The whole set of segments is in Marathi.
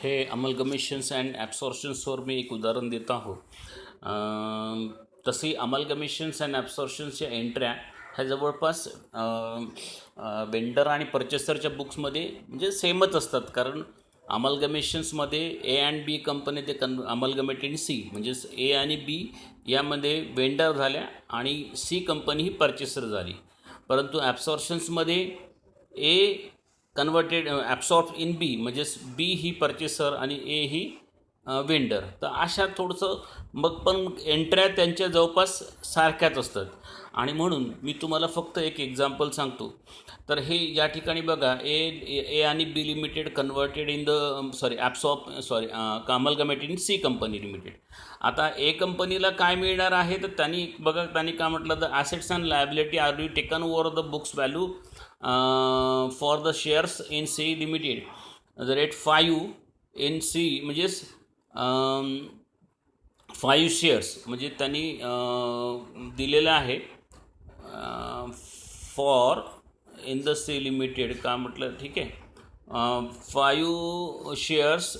हे अमलगमेशन्स अँड ॲब्सॉर्प्शन्सवर मी एक उदाहरण देत आहोत. तशी अमलगमेशन्स अँड ॲब्सॉर्प्शन्सच्या एंट्र्या ह्या जवळपास वेंडर आणि परचेसरच्या बुक्समध्ये म्हणजे सेमच असतात. कारण अमलगमेशन्समध्ये ए अँड बी कंपनी ते अमलगमेट इन सी, म्हणजेच ए आणि बी यामध्ये वेंडर झाल्या आणि सी कंपनी ही परचेसर झाली. परंतु ॲब्सॉर्प्शन्समध्ये ए कन्वर्टेड ॲब्सॉर्ब इन बी, म्हणजेच बी ही परचेसर आणि ए ही वेंडर. तर अशा थोडंसं मग पण एंट्र्या त्यांच्या जवळपास सारख्याच असतात. आणि म्हणून मी तुम्हाला फक्त एक एक्झाम्पल सांगतो. तर हे या ठिकाणी बघा, ए आणि B limited converted in the amalgamate in C company limited. आता ए कंपनीला काय मिळणार आहे, तर त्यांनी बघा, त्यांनी काय म्हटलं, the assets and liability are be taken over the books value for the shares in C limited the rate 5 in C, म्हणजेच 5 शेअर्स म्हणजे त्यांनी दिलेलं आहे for in the C limited. का म्हटलं, ठीक आहे, 5 shares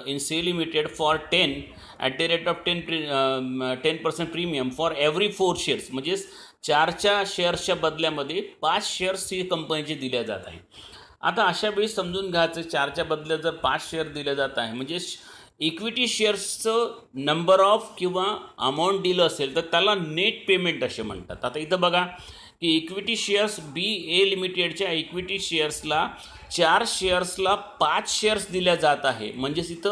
in C limited for 10 at the rate of 10% premium for every 4 shares, म्हणजेच 4च्या शेअर्सच्या बदल्यामध्ये 5 शेअर्स ही कंपनीचे दिल्या जात आहे. आता अशा वेळी समजून घ्यायचं, 4च्या बदल्यात जर 5 शेअर दिले जात आहे, म्हणजे इक्विटी शेअर्सचं नंबर ऑफ किंवा अमाऊंट दिलं असेल तर त्याला नेट पेमेंट असे म्हणतात. आता इथं बघा की इक्विटी शेअर्स बी ए लिमिटेडच्या इक्विटी शेअर्सला 4 शेअर्सला 5 शेअर्स दिल्या जात आहे. म्हणजेच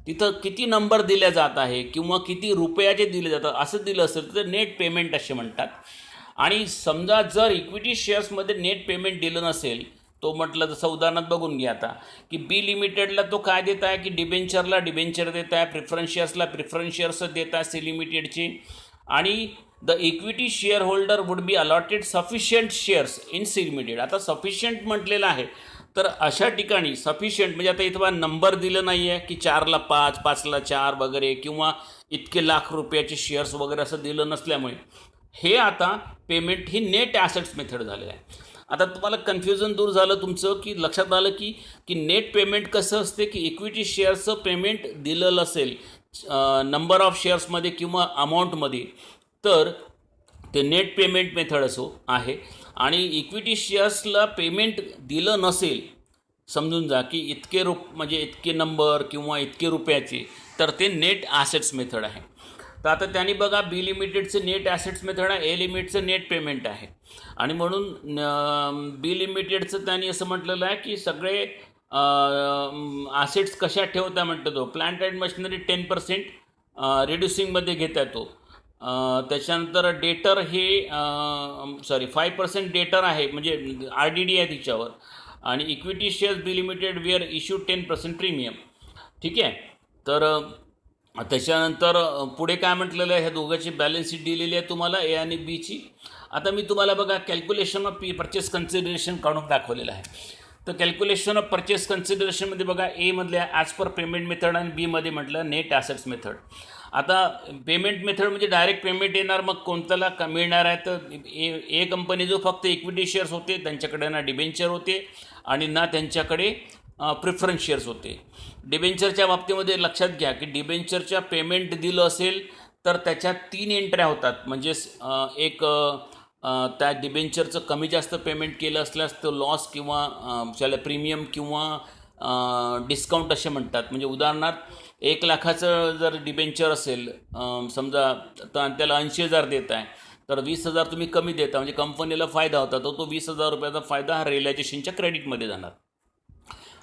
तिथं किती नंबर दिल्या जात आहे किंवा किती रुपयाचे दिले जातात असं दिलं असेल तर नेट पेमेंट असे म्हणतात. आणि समजा जर इक्विटी शेअर्समध्ये नेट पेमेंट दिलं नसेल, तो म्हटलं जसं उदाहरणात बघून घ्या आता, की बी लिमिटेडला तो काय देत आहे की डिबेंचरला डिबेंचर देत आहे, प्रिफरन्स शेअर्सला प्रिफरन्स शेअर्स देत आहे सी लिमिटेडची. आणि the equity share holder would be allotted sufficient shares in C limited. आता सफिशियंट म्हटलेलं आहे, तर अशा ठिकाणी सफिशियंट म्हणजे आता इथं नंबर दिलं नाही आहे की 4ला 5, 5ला 4 वगैरे, किंवा इतके लाख रुपयाचे शेअर्स वगैरे असं दिलं नसल्यामुळे हे आता पेमेंट ही नेट ॲसेट्स मेथड झालेलं आहे. आता तुम्हाला कन्फ्युजन दूर झालं तुमचं, की लक्षात आलं की नेट पेमेंट कसं असते, की इक्विटी शेअर्सचं पेमेंट दिलेलं असेल नंबर ऑफ शेअर्समध्ये किंवा अमाऊंटमध्ये, तर ते नेट पेमेंट मेथड असो आहे. आणि इक्विटी शेअर्सला पेमेंट दिलं नसेल, समजून जा की इतके म्हणजे इतके नंबर किंवा इतके रुपयाचे, तर ते नेट ॲसेट्स मेथड आहे. तर आता त्यांनी बघा, बी लिमिटेडचं नेट ॲसेट्स मेथड आहे, ए लिमिटेडचं नेट पेमेंट आहे. आणि म्हणून बी लिमिटेडचं त्यांनी असं म्हटलेलं आहे की सगळे ॲसेट्स कशा ठेवता म्हणतो तो, प्लांट अँड मशिनरी 10% रिड्युसिंगमध्ये घेता येतो. त्याच्यानंतर डेटर हे 5% डेटर आहे, म्हणजे RDD आहे तिच्यावर. आणि इक्विटी शेअर्स बी लिमिटेड वेअर इश्यू 10% प्रीमियम. ठीक आहे. तर त्याच्यानंतर पुढे काय म्हटलेलं आहे, ह्या दोघांची बॅलन्स शीट दिलेली आहे तुम्हाला, ए आणि बीची. आता मी तुम्हाला बघा कॅल्क्युलेशन ऑफ परचेस कन्सिडरेशन काढून दाखवलेलं आहे. तर कॅल्क्युलेशन ऑफ परचेस कन्सिडरेशनमध्ये बघा, एमधल्या ॲज पर पेमेंट मेथड आणि बीमध्ये म्हटलं नेट ॲसेट्स मेथड. आता पेमेंट मेथड म्हणजे डायरेक्ट पेमेंट येणार, मग कोणत्याला मिळणार आहे, तर ए कंपनी जो फक्त इक्विटी शेअर्स होते, त्यांच्याकडे ना डिबेंचर होते आणि ना त्यांच्याकडे प्रिफरन्स शेअर्स होते. डिबेंचरच्या बाबतीमध्ये लक्षात घ्या की डिबेंचरच्या पेमेंट दिलं असेल तर त्याच्यात 3 एंट्र्या होतात. म्हणजेच एक त्या डिबेंचरचं कमी जास्त पेमेंट केलं असल्यास तो लॉस किंवा त्याला प्रीमियम किंवा डिस्काउंट असे म्हणतात. म्हणजे उदाहरणार्थ 1 लाखाचं जर डिबेंचर असेल समजा, तर त्याला 80,000 देत आहे, तर 20,000 तुम्ही कमी देता, म्हणजे कंपनीला फायदा होता, तो 20,000 रुपयाचा फायदा हा रिअलायझेशनच्या क्रेडिटमध्ये जाणार.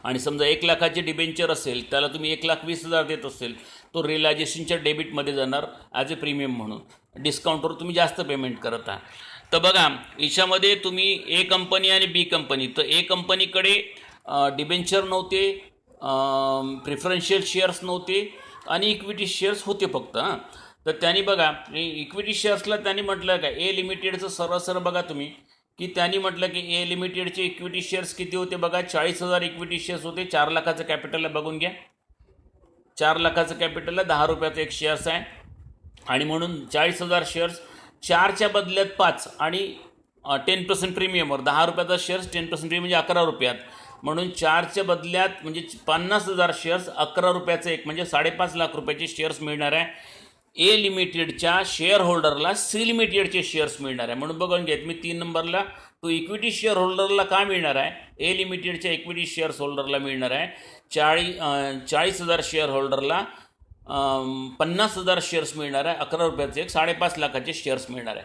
आणि समजा 1 लाखाचे डिबेंचर असेल, त्याला तुम्ही 1,20,000 देत असेल, तो रिअलायझेशनच्या डेबिटमध्ये जाणार ॲज अ प्रीमियम म्हणून. डिस्काउंटवर तुम्ही जास्त पेमेंट करत आहात. तर बघा, याच्यामध्ये तुम्ही ए कंपनी आणि बी कंपनी, तर ए कंपनीकडे डिबेंचर नव्हते, प्रिफरन्शियल शेअर्स नव्हते आणि इक्विटी शेअर्स होते फक्त. तर त्यांनी बघा, इक्विटी शेअर्सला त्यांनी म्हटलं का, ए लिमिटेडचं सरळ बघा तुम्ही, की त्यांनी म्हटलं की ए लिमिटेडचे इक्विटी शेअर्स किती होते बघा, 40,000 इक्विटी शेअर्स होते. 4 लाखाचं कॅपिटलला बघून घ्या, 4 लाखाचं कॅपिटलला 10 रुपयाचं एक शेअर्स आहे. आणि म्हणून 40,000 शेअर्स, 4च्या बदल्यात 5 आणि 10% प्रीमियमवर 10 रुपयाचा शेअर्स 10% प्रीमियम म्हणजे 11 रुपयात. म्हणून 4च्या बदल्यात म्हणजे 50,000 शेअर्स 11 रुपयाचे एक म्हणजे 5.5 लाख रुपयाचे शेअर्स मिळणार आहे. ए लिमिटेडच्या शेअर होल्डरला सी लिमिटेडचे शेअर्स मिळणार आहे. म्हणून बघून घेत मी 3 नंबरला तो इक्विटी शेअर होल्डरला का मिळणार आहे, ए लिमिटेडच्या इक्विटी शेअर्स होल्डरला मिळणार आहे. 40,000 शेअर होल्डरला 50,000 शेअर्स मिळणार आहे. 11 रुपयाचे एक 5.5 लाखाचे शेअर्स मिळणार आहे.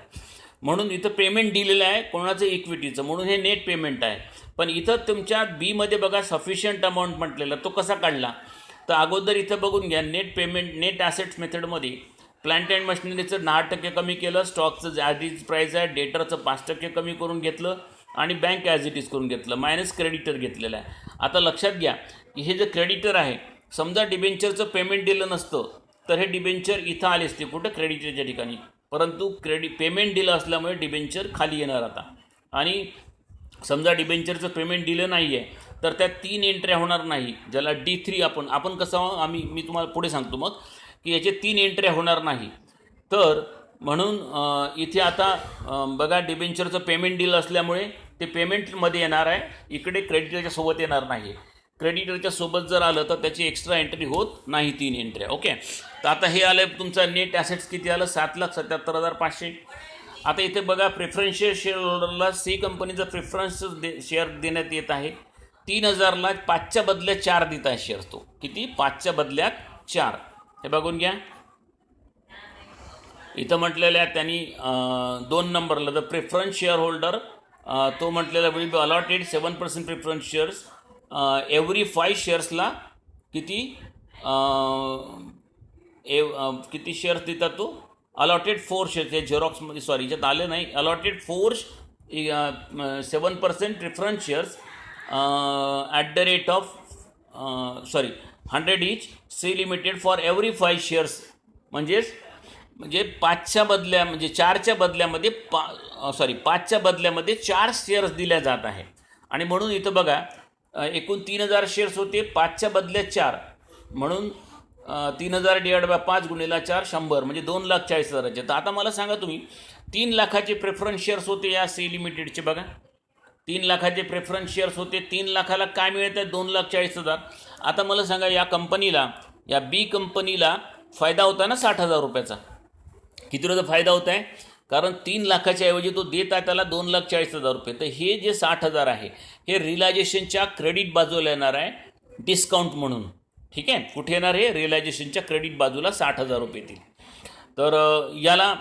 म्हणून इथं पेमेंट दिलेलं आहे कोणाचं, इक्विटीचं, म्हणून हे नेट पेमेंट आहे. पण इथं तुमच्या बीमध्ये बघा सफिशियंट अमाऊंट म्हटलेलं, तो कसा काढला तर अगोदर इथं बघून घ्या. नेट पेमेंट नेट ॲसेट्स मेथडमध्ये प्लांट अँड मशिनरीचं 10% कमी केलं, स्टॉकचं ॲज इज प्राईस आहे, डेटरचं 5% कमी करून घेतलं आणि बँक ॲज इट इज करून घेतलं, मायनस क्रेडिटर घेतलेलं आहे. आता लक्षात घ्या की हे जे क्रेडिटर आहे, समजा डिबेंचरचं पेमेंट दिलं नसतं तर हे डिबेंचर इथं आले असते कुठं, क्रेडिटरच्या ठिकाणी, परंतु पेमेंट दिलं असल्यामुळे डिबेंचर खाली येणार आता. आणि समजा डिबेंचरचं पेमेंट दिलं नाही आहे तर त्या 3 एंट्र्या होणार नाही, ज्याला D3 आपण कसं मी तुम्हाला पुढे सांगतो मग की याचे 3 एंट्र्या होणार नाही. तर म्हणून इथे आता बघा डिबेंचरचं पेमेंट दिलं असल्यामुळे ते पेमेंटमध्ये येणार आहे, इकडे क्रेडिटरच्या सोबत येणार नाही. क्रेडिटरच्या सोबत जर आलं तर त्याची एक्स्ट्रा एंट्री होत नाही 3 एंट्र्या. ओके, तर आता हे आलं तुमचा नेट ॲसेट्स किती आलं, 7,77,500. आता इथे बघा प्रेफरन्शियल शेअर होल्डरला सी कंपनीचा प्रेफरन्स शेअर देण्यात येत आहे. 3,000ला 5च्या बदल्यात 4 देत आहे शेअर. तो किती, 5च्या बदल्यात 4. हे बघून घ्या इथं म्हटलेलं आहे त्यांनी 2 नंबरला द प्रेफरन्स शेअर होल्डर तो म्हटलेला will be allotted 7% preference shares every 5 शेअर्सला किती किती शेअर्स देतात तो, अलॉटेड 4 शेअर्स. हे झेरॉक्समध्ये सॉरी याच्यात आले नाही, allotted 7% preference shares at the rate of 100 each C limited for every 5 shares. म्हणजे 5च्या बदल्या म्हणजे 4च्या बदल्यामध्ये 5च्या बदल्यामध्ये 4 शेअर्स दिल्या जात आहे. आणि म्हणून इथं बघा एकूण 3,000 शेअर्स होते, 5च्या बदल्यात 4, म्हणून 3,000 डिवाइड बाय 5 गुणिला 4 100 म्हणजे 2,40,000चे. तर आता मला सांगा तुम्ही 3 लाखाचे प्रेफरन्स शेअर्स होते या सी लिमिटेडचे. बघा 3 लाखाचे प्रेफरन्स शेअर्स होते, 3 लाखाला काय मिळत आहे, 2,40,000. आता मला सांगा या कंपनीला, या बी कंपनीला फायदा होता ना 60,000 रुपयाचा. किती रुपयाचा फायदा होत आहे, कारण 3 लाखाच्या ऐवजी तो देत आहे त्याला 2,40,000 रुपये. तर हे जे 60,000 आहे हे रिअलायझेशनच्या क्रेडिट बाजूला येणार आहे डिस्काउंट म्हणून. ठीक आहे, कुठे येणार, हे रिअलायझेशनच्या क्रेडिट बाजूला 60,000 रुपये येतील. तर याला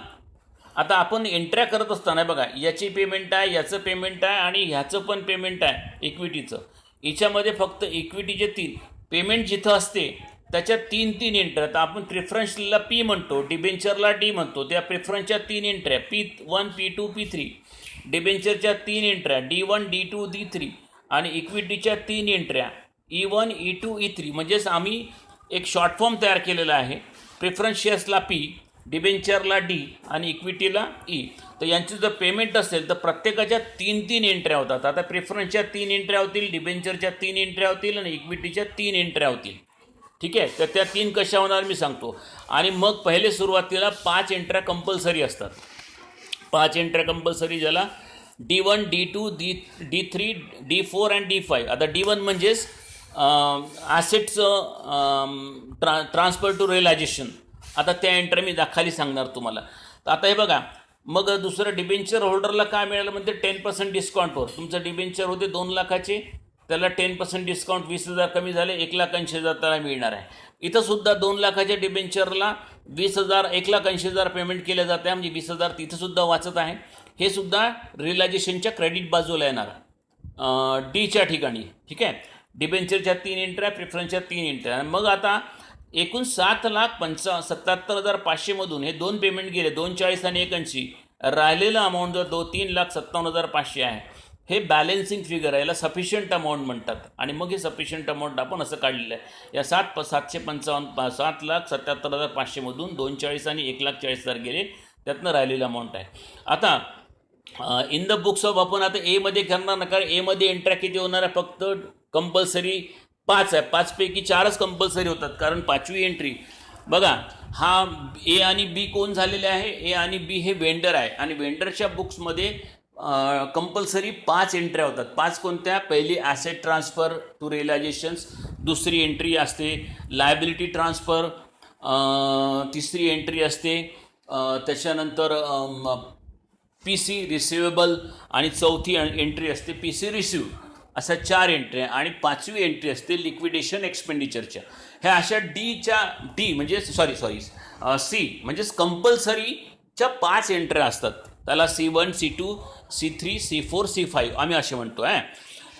आता आपण एंट्र्या करत असताना बघा याची पेमेंट आहे, याचं पेमेंट आहे आणि ह्याचं पण पेमेंट आहे इक्विटीचं. याच्यामध्ये फक्त इक्विटीचे 3 पेमेंट जिथं असते त्याच्यात 3 एंट्र्या. तर आपण प्रेफरन्सला P म्हणतो, डिबेंचरला D म्हणतो, त्या प्रेफरन्सच्या 3 एंट्र्या P1 P2 P3, डिबेंचरच्या 3 एंट्र्या D1 D2 D3 आणि इक्विटीच्या 3 एंट्र्या E1 E2 E3. म्हणजेच आम्ही एक शॉर्ट फॉर्म तयार केलेला आहे, प्रेफरन्स शेअर्सला P, डिबेंचरला D आणि इक्विटीला E. तर यांचं जर पेमेंट असेल तर प्रत्येकाच्या 3 एंट्र्या होतात. आता प्रेफरन्सच्या 3 एंट्र्या होतील, डिबेंचरच्या 3 एंट्र्या होतील आणि इक्विटीच्या 3 एंट्र्या होतील. ठीक आहे, तर त्या 3 कशा होणार मी सांगतो. आणि मग पहिले सुरुवातीला 5 एंट्र्या कंपल्सरी असतात, 5 एंट्र्या कंपल्सरी, ज्याला D1 D2 D3 D4 आणि D5. आता D1 म्हणजेच ॲसेटचं ट्रान्सफर टू रिअलायझेशन. आता त्या एंट्री मी खाली सांगणार तुम्हाला. तर आता हे बघा, मग दुसरं डिबेंचर होल्डरला काय मिळालं म्हणजे 10% डिस्काउंटवर. तुमचं डिबेंचर होते 2 लाखाचे, त्याला 10% डिस्काउंट 20,000 कमी झाले, 1,80,000 त्याला मिळणार आहे. इथं सुद्धा 2 लाखाच्या डिबेंचरला 20,000 1,80,000 पेमेंट केलं जातं आहे, म्हणजे 20,000 तिथं सुद्धा वाचत आहे. हे सुद्धा रिअलायझेशनच्या क्रेडिट बाजूला येणार डीच्या ठिकाणी. ठीक आहे, डिबेंचरच्या 3 एंट्र्या, प्रेफरन्सच्या 3 एंट्र्या. मग आता एकूण 7,77,500 मधून हे 2 पेमेंट गेले, 240 आणि 180. राहिलेलं अमाऊंट जो 3,57,500 आहे हे बॅलेन्सिंग फिगर आहे, याला सफिशियंट अमाऊंट म्हणतात. आणि मग हे सफिशियंट अमाऊंट आपण असं काढलेलं आहे. या 7,77,500 मधून 240 आणि 1,40,000 गेले, त्यातनं राहिलेलं अमाऊंट आहे. आता इन द बुक्स ऑफ आपण आता एमध्ये करणार ना, कारण एमध्ये एंट्र्या किती होणार आहे, फक्त कंपल्सरी 5 आहे, 5 पैकी 4च कंपल्सरी होतात, कारण 5वी एंट्री बघा. हा ए आणि बी कोण झालेले आहे, ए आणि बी हे वेंडर आहे आणि वेंडरच्या बुक्समध्ये कंपल्सरी 5 एंट्र्या होतात. 5 कोणत्या? पहिली ॲसेट ट्रान्सफर टू रिअलायझेशन्स, दुसरी एंट्री असते लायबिलिटी ट्रान्सफर, तिसरी एंट्री असते त्याच्यानंतर पी सी रिसिवेबल, आणि चौथी एंट्री असते पी सी रिसिव्ह. अशा 4 एंट्र्या, आणि 5वी एंट्री असते लिक्विडेशन एक्सपेंडिचरच्या. ह्या अशा डी म्हणजे सी म्हणजेच कंपल्सरीच्या 5 एंट्र्या असतात. त्याला C1, C2, C3, C4, C5 आम्ही असे म्हणतो आहे.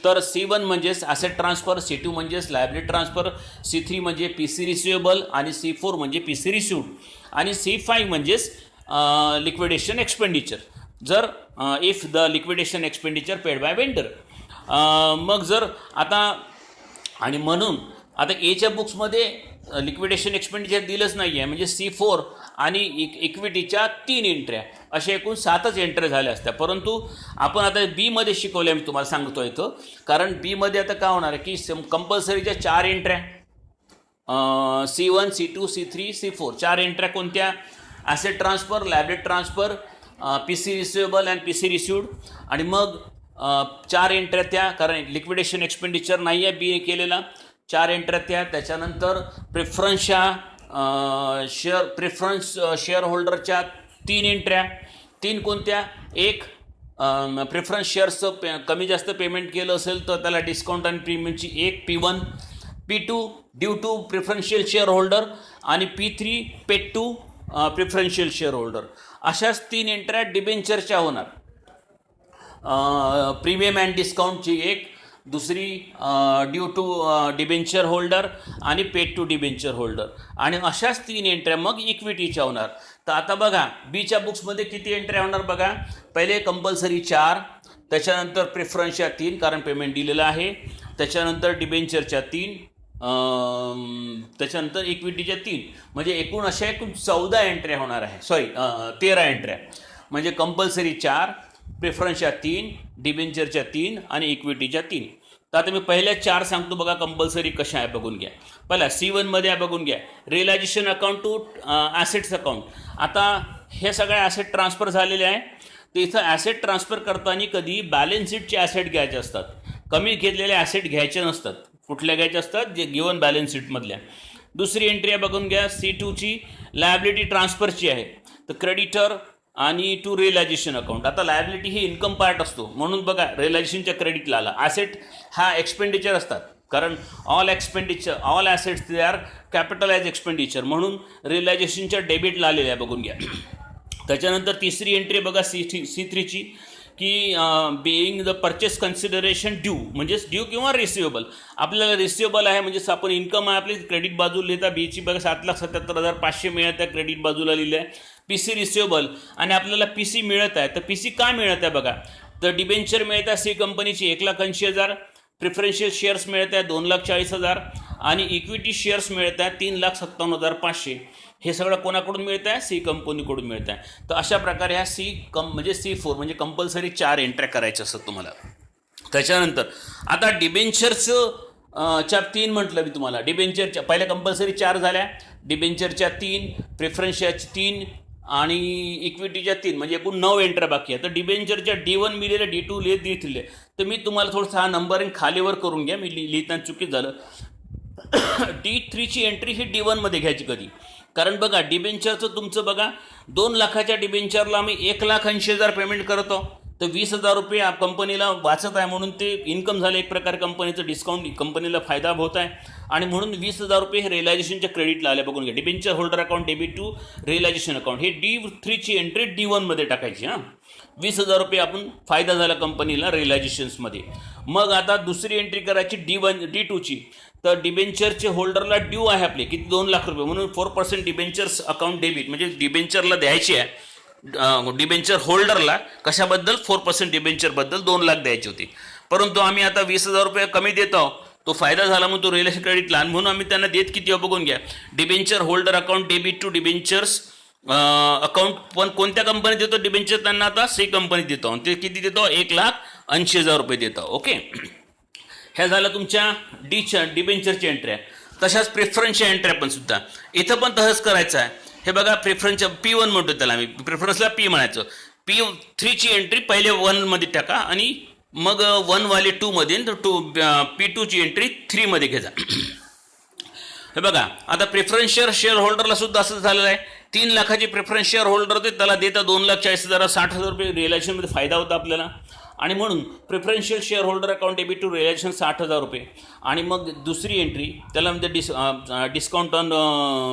तर C1 म्हणजेच ॲसेट ट्रान्सफर, C2 म्हणजेच लायबिलिटी ट्रान्सफर, C3 म्हणजे पी सी रिसिवेबल, आणि C4 म्हणजे पी सी रिसिव्ड, आणि C5 म्हणजेच लिक्विडेशन एक्सपेंडिचर. जर if the liquidation expenditure paid by vendor. मग जर आता, आणि म्हणून आता एच्या बुक्समध्ये लिक्विडेशन एक्सपेंडिचर दिलंच नाही आहे, म्हणजे C4 आणि इक्विटीच्या 3 एंट्र्या, अशा एकूण 7च एंट्र्या झाल्या असत्या. परंतु आपण आता बीमध्ये शिकवल्या, मी तुम्हाला सांगतो इथं. कारण बीमध्ये आता काय होणार आहे की कंपल्सरीच्या 4 एंट्र्या, C1, C2, C3, C4, 4 एंट्र्या कोणत्या? Asset transfer, liability transfer, P C receivable and P C received. आणि मग 4 एंट्र्या त्या, कारण लिक्विडेशन एक्सपेंडिचर नाही आहे बी केलेला, 4 एंट्र्या त्या. त्याच्यानंतर प्रेफरन्स शेअर होल्डरच्या 3 एंट्र्या. 3 कोणत्या? एक प्रेफरन्स शेअर्सचं कमी जास्त पेमेंट केलं असेल तर त्याला डिस्काउंट आणि प्रीमियमची 1 P1, P2 due to preferential share holder, आणि P3 paid to preferential share holder. अशाच 3 एंट्र्या डिबेंचरच्या होणार. प्रीमियम अँड डिस्काउंटची 1, दुसरी ड्यू टू डिबेंचर होल्डर, आणि पेड टू डिबेंचर होल्डर. आणि अशाच 3 एंट्र्या मग इक्विटीच्या होणार. तर आता बघा बीच्या बुक्समध्ये किती एंट्र्या होणार बघा. पहिले कंपल्सरी 4, त्याच्यानंतर प्रेफरन्सच्या 3 कारण पेमेंट दिलेलं आहे, त्याच्यानंतर डिबेंचरच्या 3, त्याच्यानंतर इक्विटीच्या 3, म्हणजे एकूण 14 एंट्र्या होणार आहे. 13 एंट्र्या. म्हणजे कंपल्सरी 4, प्रेफरन्सच्या 3, डिबेंचरच्या 3, आणि इक्विटीच्या 3. तर आता मी पहिल्या 4 सांगतो बघा कंपल्सरी कशा आहे बघून घ्या. पहिला C1मध्ये आहे बघून घ्या, realisation account to assets account. आता हे सगळे ॲसेट ट्रान्सफर झालेले आहे. तर इथं ॲसेट ट्रान्सफर करताना कधी बॅलन्स शीटचे ॲसेट घ्यायचे असतात, कमी घेतलेले ॲसेट घ्यायचे नसतात. कुठल्या घ्यायचे असतात? जे गिवन बॅलन्स शीटमधल्या. दुसरी एंट्री आहे बघून घ्या, C2ची लायबिलिटी ट्रान्सफरची आहे. तर क्रेडिटर आणि टू रिअलायझेशन अकाउंट. आता लायबिलिटी ही इन्कम पार्ट असतो, म्हणून बघा रिअलायझेशनच्या क्रेडिटला आला. ॲसेट हा एक्सपेंडिचर असतात, कारण all assets they are capitalise expenditure, म्हणून रिअलायझेशनच्या डेबिटला आलेल्या आहे बघून घ्या. त्याच्यानंतर तिसरी एंट्री बघा C3ची, की being the purchase consideration due, म्हणजेच ड्यू किंवा रिसिवेबल. आपल्याला रिसिवेबल आहे म्हणजेच आपण इन्कम आहे आपली क्रेडिट बाजूला लिहिता. बीची बघा 7,77,500 मिळत आहे, क्रेडिट बाजूला लिहिलं आहे. पी सी रिसिवेबल, आणि आपल्याला पी सी मिळत आहे. तर पी सी काय मिळत आहे बघा, तर डिबेंचर मिळत आहे सी कंपनीची 1,80,000, प्रिफरन्शियल शेअर्स मिळत आहे 2,40,000, आणि इक्विटी शेअर्स मिळत आहे 3,57,500. हे सगळं कोणाकडून मिळतं आहे? सी कंपनीकडून मिळतं आहे. तर अशा प्रकारे ह्या म्हणजे C4 म्हणजे कंपल्सरी 4 एंट्र्या करायच्या असतात तुम्हाला. त्याच्यानंतर आता डिबेंचरच्या 3 म्हटलं मी तुम्हाला. डिबेंचरच्या पहिल्या कंपल्सरी 4 झाल्या, डिबेंचरच्या 3, प्रेफरन्सच्या 3, आणि इक्विटीच्या 3, म्हणजे एकूण 9 एंट्र्या बाकी आहे. तर डिबेंचरच्या D1 मी लिहिलं, D2 लिहिले. तर मी तुम्हाला थोडंसं हा नंबरिंग खालीवर करून घ्या, मी लिहिताना चुकीच झालं. D3ची एंट्री ही D1मध्ये घ्यायची कधी, कारण बघा डिबेंचरचं तुमचं बघा 2 लाखाच्या डिबेंचरला आम्ही 1,80,000 पेमेंट करतो. तर 20,000 रुपये कंपनीला वाचत आहे, म्हणून ते इन्कम झाले एक प्रकारे, कंपनीचं डिस्काउंट कंपनीला फायदा होत आहे. आणि म्हणून 20,000 रुपये हे रिअलायझेशनच्या क्रेडिटला आले बघून घ्या. Debenture holder account debit to realisation account, हे D3ची एंट्री D1मध्ये टाकायची. 20,000 रुपये आपण फायदा झाला कंपनीला रिअलायझेशन्समध्ये. मग आता दुसरी एंट्री करायची D2ची. तर डिबेंचरचे होल्डरला ड्यू आहे आपले किती 2 लाख रुपये, म्हणून 4% डिबेंचर्स अकाउंट डेबिट, म्हणजे डिबेंचरला द्यायची आहे. डिबेंचर होल्डरला कशाबद्दल? 4% डिबेंचरबद्दल 2 लाख द्यायची होती. परंतु आम्ही आता 20,000 रुपये कमी देत आहोत, तो फायदा झाला म्हणून तो रिअलायझेशन क्रेडिटला, म्हणून आम्ही त्यांना देत किती बघून घ्या. Debenture holder account debit to debentures account. पण कोणत्या कंपनीत देतो डिबेंचर त्यांना? आता सी कंपनीत देतो. ते किती देतो? 1,80,000 रुपये देतो. ओके, ह्या झालं तुमच्या डिबेंचरच्या एंट्र्या. तशाच प्रेफरन्सच्या एंट्र्या पण सुद्धा इथं पण तसंच करायचं आहे. हे बघा प्रेफरन्सच्या P1 म्हणतो त्याला आम्ही, प्रेफरन्सला P म्हणायचं. P3ची एंट्री पहिले 1मध्ये टाका आणि मग 1 वाले 2मध्ये तर P2ची एंट्री 3मध्ये घ्या. हे बघा आता प्रेफरन्स शेअर होल्डरला सुद्धा असं झालेलं आहे. 3 लाखाची प्रेफरन्स शेअर होल्डर होते, त्याला देता 2,40,000 60,000 रुपये रिअलायझेशनमध्ये फायदा होता आपल्याला. आणि म्हणून preferential share holder account debit to realisation 60,000 रुपये. आणि मग दुसरी एंट्री त्याला म्हणजे discount on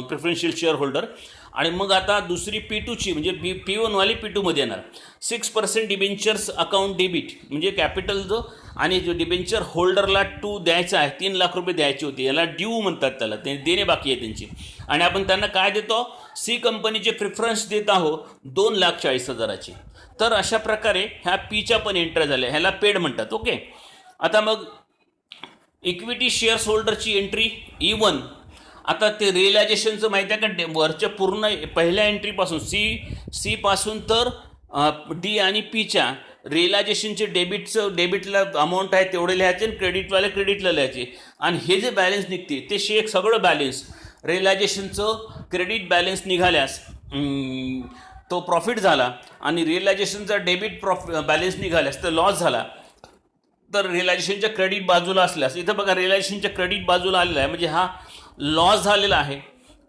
preferential share holder. आणि मग आता दुसरी P2ची म्हणजे P1 वाली P2मध्ये येणार. 6% डिबेंचर्स अकाउंट डेबिट म्हणजे कॅपिटल जो आणि जो डिबेंचर होल्डरला द्यायचा आहे 3 लाख रुपये द्यायचे होते, याला ड्यू म्हणतात, त्याला ते देणे बाकी आहे त्यांची. आणि आपण त्यांना काय देतो, सी कंपनीचे प्रिफरन्स देत आहोत 2,40,000ची. तर अशा प्रकारे ह्या Pच्या पण एंट्री झाल्या, ह्याला पेड म्हणतात. ओके. आता मग इक्विटी शेअर्स होल्डरची एंट्री E1. आता ते रिअलायझेशनचं माहिती आहे का, वरच्या पूर्ण पहिल्या एंट्रीपासून सी पासून तर डी आणि Pच्या रिअलायझेशनचे डेबिटला अमाऊंट आहे तेवढे लिहायचे आणि क्रेडिटवाले क्रेडिटला लिहायचे. आणि हे जे बॅलन्स निघते ते सगळं बॅलन्स रिअलायझेशनचं क्रेडिट बॅलन्स निघाल्यास तो प्रॉफिट झाला आणि रिअलायझेशनचा डेबिट बॅलन्स निघाल्यास तर लॉस झाला. तर रिअलायझेशनच्या क्रेडिट बाजूला असल्यास इथं बघा रिअलायझेशनच्या क्रेडिट बाजूला आलेला आहे म्हणजे हा लॉस झालेला आहे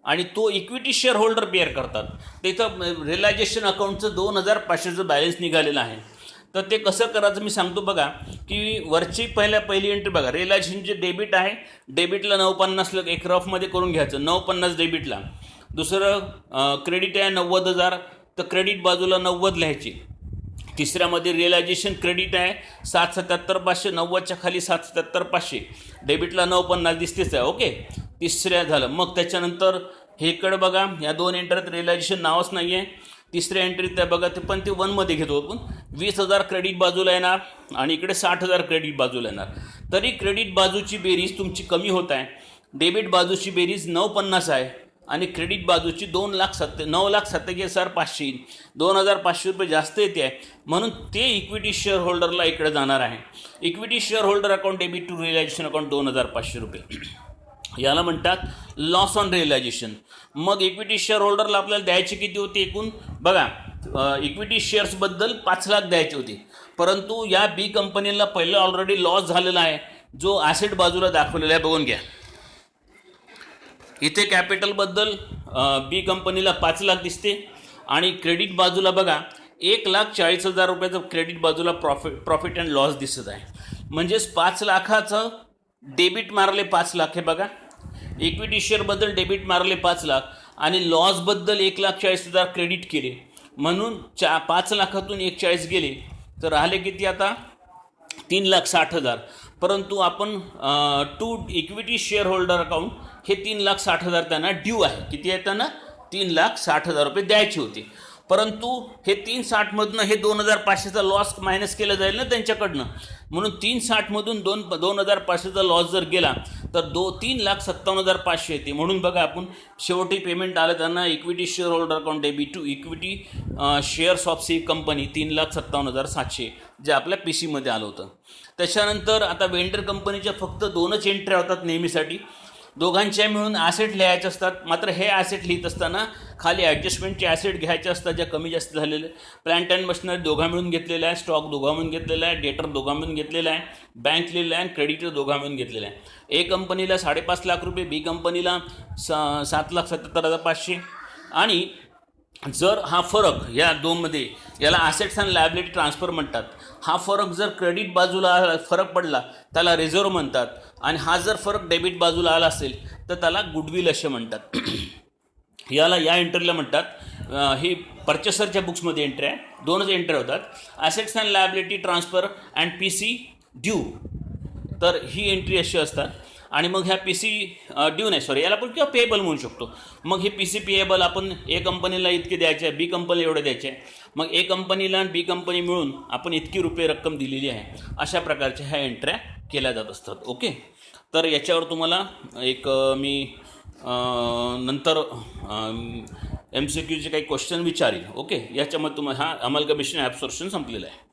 आणि तो इक्विटी शेअर होल्डर बेअर करतात. तर इथं रिअलायझेशन अकाउंटचं 2,500चं बॅलन्स निघालेलं आहे. तर ते कसं करायचं मी सांगतो बघा, की वरची पहिली एंट्री बघा, रिअलायझेशनचे डेबिट आहे, डेबिटला 950 एक रफमध्ये करून घ्यायचं, 950 डेबिटला. दुसरं क्रेडिट आहे 90,000, तर क्रेडिट बाजूला 90 लिहायची. तिसऱ्यामध्ये रिअलायझेशन क्रेडिट आहे 777,500, 90च्या खाली 777,500, डेबिटला 950 दिसतेच आहे. ओके. तिसऱ्या झालं. मग त्याच्यानंतर हे इकडं बघा, या 2 एंट्रीत रिअलायझेशन नावच नाही आहे. तिसऱ्या एंट्रीत त्या बघा ते पण ते 1मध्ये घेतो आपण. 20,000 क्रेडिट बाजूला येणार आणि इकडे 60,000 क्रेडिट बाजूला येणार. तरी क्रेडिट बाजूची बेरीज तुमची कमी होत आहे. डेबिट बाजूची बेरीज 950 आहे आणि क्रेडिट बाजूची 9,47,500 येईल. 2,500 रुपये जास्त येते आहे म्हणून ते इक्विटी शेअर होल्डरला इकडे जाणार आहे. Equity share holder account debit to realisation account 2,500 रुपये. याला म्हणतात लॉस ऑन रिअलायझेशन. मग इक्विटी शेअर होल्डरला आपल्याला द्यायचे किती होते एकूण बघा, इक्विटी शेअर्सबद्दल 5 लाख द्यायचे होते, परंतु या बी कंपनीला पहिलं ऑलरेडी लॉस झालेला आहे जो ॲसेट बाजूला दाखवलेला आहे. बघून घ्या इथे कॅपिटलबद्दल बी कंपनीला 5 लाख दिसते आणि क्रेडिट बाजूला बघा 1,40,000 रुपयाचं क्रेडिट बाजूला प्रॉफिट अँड लॉस दिसत आहे. म्हणजेच 5 लाखाचं डेबिट मारले 5 लाख. हे बघा इक्विटी शेअरबद्दल डेबिट मारले 5 लाख आणि लॉसबद्दल 1,40,000 क्रेडिट केले म्हणून 5 लाखातून 1,40,000 गेले तर राहिले किती आता 3,60,000. परंतु आपण इक्विटी शेअर होल्डर अकाउंट हे 3,60,000 त्यांना ड्यू आहे. किती आहे त्यांना 3,60,000 रुपये द्यायचे होते. परंतु हे 360मधनं हे 2,500चा लॉस मायनस केलं जाईल ना त्यांच्याकडनं, म्हणून 360मधून 2,500चा लॉस जर गेला तर 3,57,500 येते. म्हणून बघा आपण शेवटी पेमेंट आलं त्यांना equity share holder account debit to equity shares of C company 3,57,700 जे आपल्या PCमध्ये आलं होतं. त्याच्यानंतर आता वेंडर कंपनीच्या फक्त 2च एंट्र्या होतात नेहमीसाठी. दोघांच्या मिळून ॲसेट लिहायचे असतात. मात्र हे ॲसेट लिहित असताना खाली ॲडजस्टमेंटचे ॲसेट घ्यायचे असतात ज्या कमी जास्त झालेले. प्लांट अँड मशिनरी दोघा मिळून घेतलेला आहे, स्टॉक दोघा मिळून घेतलेला आहे, डेटर दोघा मिळून घेतलेला आहे, बँक लिहिलेला आहे आणि क्रेडिटर दोघा मिळून घेतलेला आहे. ए कंपनीला 5.5 लाख रुपये, बी कंपनीला 7,77,500. आणि जर हा फरक या दोनमध्ये याला ॲसेट्स अँड लायबिलिटी ट्रान्सफर म्हणतात. हा फरक जर क्रेडिट बाजूला फरक पडला त्याला रिझर्व म्हणतात आणि हा जर फरक डेबिट बाजूला आला असेल तर त्याला गुडविल असे म्हणतात. या एंट्रीला म्हणतात ही पर्चेसरच्या बुक्समध्ये एंट्री आहे. 2च एंट्री होतात, assets and liability transfer and PC due. तर ही एंट्री अशी असतात. आणि मग ह्या PC ड्यू नाही सॉरी याला आपण किंवा पेएबल म्हणू शकतो. मग हे PC पेएबल आपण ए कंपनीला इतके द्यायचे आहे, बी कंपनीला एवढे द्यायचे आहे. मग ए कंपनीला आणि बी कंपनी मिळून आपण इतकी रुपये रक्कम दिलेली आहे. अशा प्रकारच्या ह्या एंट्र्या केल्या जात असतात. ओके. तर याच्यावर तुम्हाला एक मी नंतर MCQचे काही क्वेश्चन विचारील. ओके. याच्यामध्ये तुम्हाला हा अमलकमिशन ॲब्सॉर्प्शन संपलेला आहे.